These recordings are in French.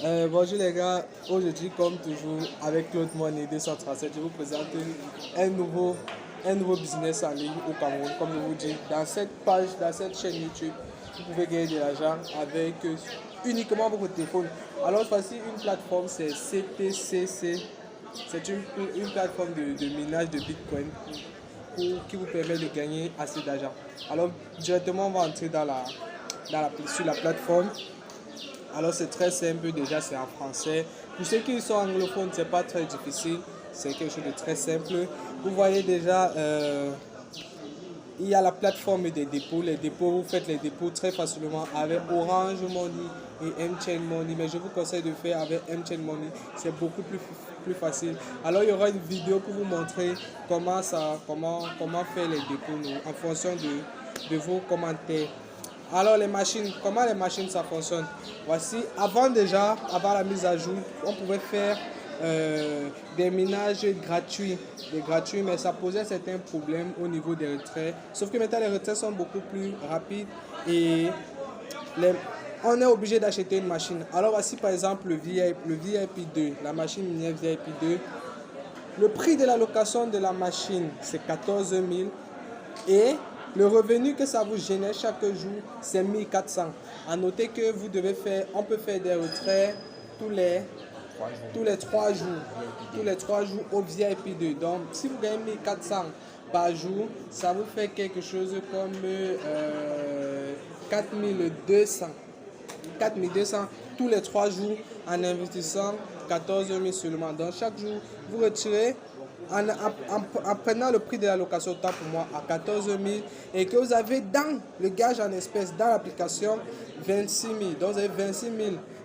Bonjour les gars, aujourd'hui comme toujours avec Claude Money 237, je vous présente un nouveau, un nouveau business en ligne au Cameroun. Comme je vous dis, dans cette page, dans cette chaîne YouTube, vous pouvez gagner de l'argent avec uniquement votre téléphone. Alors voici une plateforme, c'est CTCC, c'est une plateforme de minage de Bitcoin qui vous permet de gagner assez d'argent. Alors directement on va entrer sur la plateforme. Alors c'est très simple, déjà c'est en français. Pour ceux qui sont anglophones, c'est pas très difficile, c'est quelque chose de très simple. Vous voyez déjà, il y a la plateforme des dépôts. Les dépôts, vous faites les dépôts très facilement avec Orange Money et MTN Money. Mais je vous conseille de faire avec MTN Money, c'est beaucoup plus facile. Alors il y aura une vidéo pour vous montrer comment faire les dépôts en fonction de vos commentaires. Alors les machines, comment les machines ça fonctionne? Voici, avant la mise à jour, on pouvait faire des minages gratuits, mais ça posait certains problèmes au niveau des retraits. Sauf que maintenant les retraits sont beaucoup plus rapides et on est obligé d'acheter une machine. Alors voici par exemple le VIP 2, la machine minière VIP 2. Le prix de la location de la machine c'est 14 000 et le revenu que ça vous génère chaque jour, c'est 1400. À noter que on peut faire des retraits tous les 3 jours. Tous les 3 jours au VIP 2. Donc, si vous gagnez 1400 par jour, ça vous fait quelque chose comme 4200. 4200 tous les 3 jours en investissant 14 000 seulement. Donc, chaque jour, vous retirez en prenant le prix de la location temps pour moi à 14 000 et que vous avez dans le gage en espèces dans l'application 26 000. Donc vous avez 26 000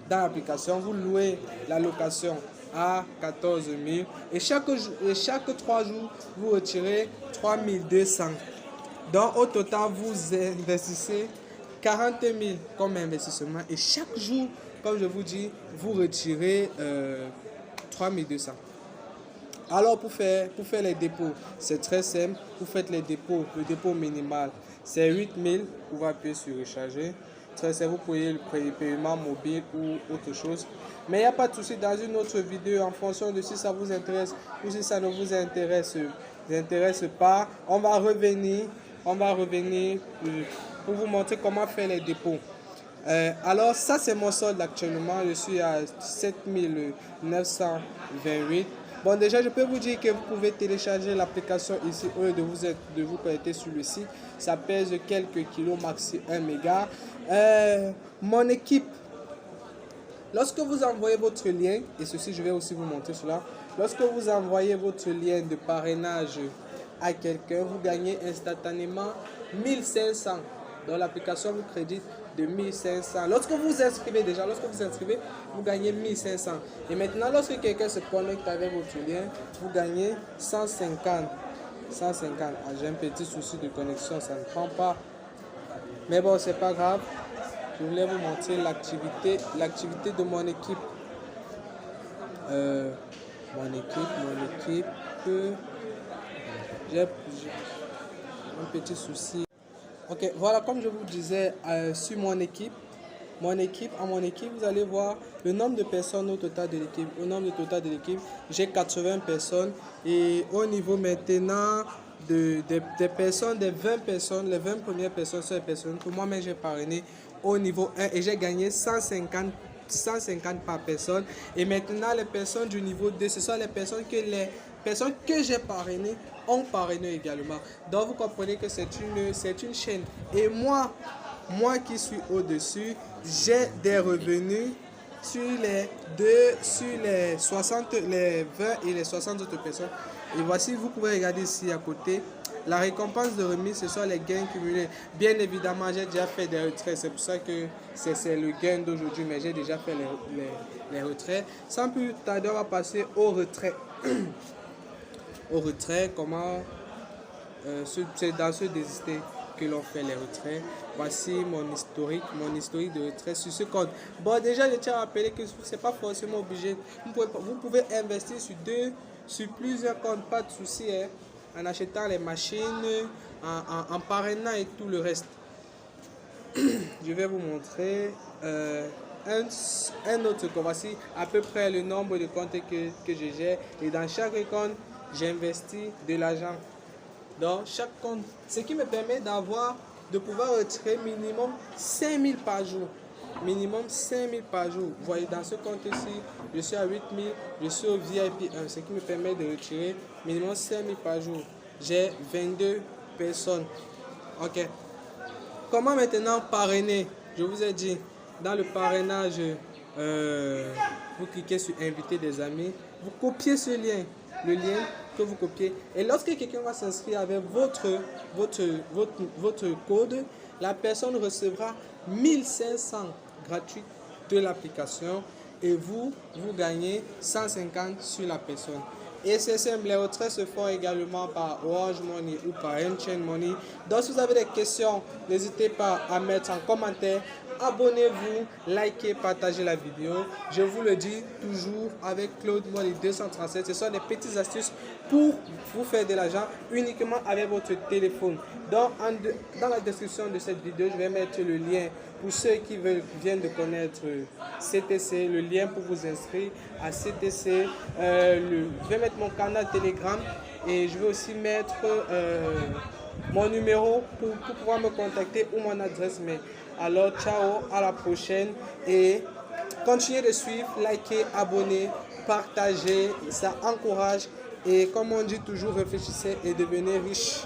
dans l'application, vous louez la location à 14 000 et chaque 3 jours vous retirez 3 200. Donc au total vous investissez 40 000 comme investissement et chaque jour, comme je vous dis, vous retirez 3 200. Alors pour faire les dépôts, c'est très simple. Vous faites les dépôts, le dépôt minimal, c'est 8 000. Vous pouvez appuyer sur recharger. Très simple, vous pouvez le paiement mobile ou autre chose. Mais il n'y a pas de souci, dans une autre vidéo, en fonction de si ça vous intéresse ou si ça ne vous intéresse pas, on va revenir pour vous montrer comment faire les dépôts. Alors ça c'est mon solde actuellement, je suis à 7 928. Bon, déjà, je peux vous dire que vous pouvez télécharger l'application ici au lieu de vous connecter sur le site. Ça pèse quelques kilos, maxi 1 méga. Mon équipe, lorsque vous envoyez votre lien, et ceci, je vais aussi vous montrer cela. Lorsque vous envoyez votre lien de parrainage à quelqu'un, vous gagnez instantanément 1500. Dans l'application vous crédite de 1500. Lorsque vous inscrivez, vous gagnez 1500. Et maintenant, lorsque quelqu'un se connecte avec votre lien, vous gagnez 150. 150. Ah, j'ai un petit souci de connexion, ça ne prend pas. Mais bon, c'est pas grave. Je voulais vous montrer l'activité de mon équipe. Mon équipe. J'ai un petit souci. Ok, voilà, comme je vous disais, sur mon équipe, vous allez voir le nombre de personnes au total de l'équipe. Au nombre total de l'équipe, j'ai 80 personnes. Et au niveau maintenant des personnes, des 20 personnes, les 20 premières personnes sont les personnes que moi-même j'ai parrainé au niveau 1 et j'ai gagné 150 par personne. Et maintenant, les personnes du niveau 2, ce sont les personnes que j'ai parrainées ont parrainé également. Donc, vous comprenez que c'est une chaîne. Et moi qui suis au-dessus, j'ai des revenus sur les 20 et les 60 autres personnes. Et voici, vous pouvez regarder ici à côté. La récompense de remise, ce sont les gains cumulés. Bien évidemment, j'ai déjà fait des retraits. C'est pour ça que c'est le gain d'aujourd'hui. Mais j'ai déjà fait les retraits. Sans plus tarder, on va passer au retrait. Au retrait, c'est dans ce désisté que l'on fait les retraits. Voici mon historique de retrait sur ce compte. Bon, déjà, je tiens à rappeler que ce n'est pas forcément obligé. Vous pouvez investir sur plusieurs comptes, pas de souci, hein, en achetant les machines, en parrainant et tout le reste. Je vais vous montrer. un autre compte. Voici à peu près le nombre de comptes que je gère. Et dans chaque compte, j'investis de l'argent dans chaque compte. Ce qui me permet de pouvoir retirer minimum 5 000 par jour. Minimum 5 000 par jour. Vous voyez, dans ce compte-ci, je suis à 8 000, je suis au VIP 1, ce qui me permet de retirer minimum 5 000 par jour. J'ai 22 personnes. Ok. Comment maintenant parrainer? Je vous ai dit, dans le parrainage, vous cliquez sur inviter des amis, vous copiez ce lien, le lien que vous copiez. Et lorsque quelqu'un va s'inscrire avec votre code, la personne recevra 1500 gratuits de l'application et vous gagnez 150 sur la personne. Et c'est simple, les retraits se font également par Orange Money ou par Chain Money. Donc si vous avez des questions, n'hésitez pas à mettre en commentaire. Abonnez-vous, likez, partagez la vidéo. Je vous le dis toujours avec Claude Money 237. Ce sont des petites astuces pour vous faire de l'argent uniquement avec votre téléphone. Donc dans la description de cette vidéo, je vais mettre le lien pour ceux qui viennent de connaître CTC, le lien pour vous inscrire à CTC. Je vais mettre mon canal Telegram et je vais aussi mettre mon numéro pour pouvoir me contacter ou mon adresse mail. Alors ciao, à la prochaine et continuez de suivre, likez, abonnez, partagez, ça encourage et comme on dit toujours, réfléchissez et devenez riche.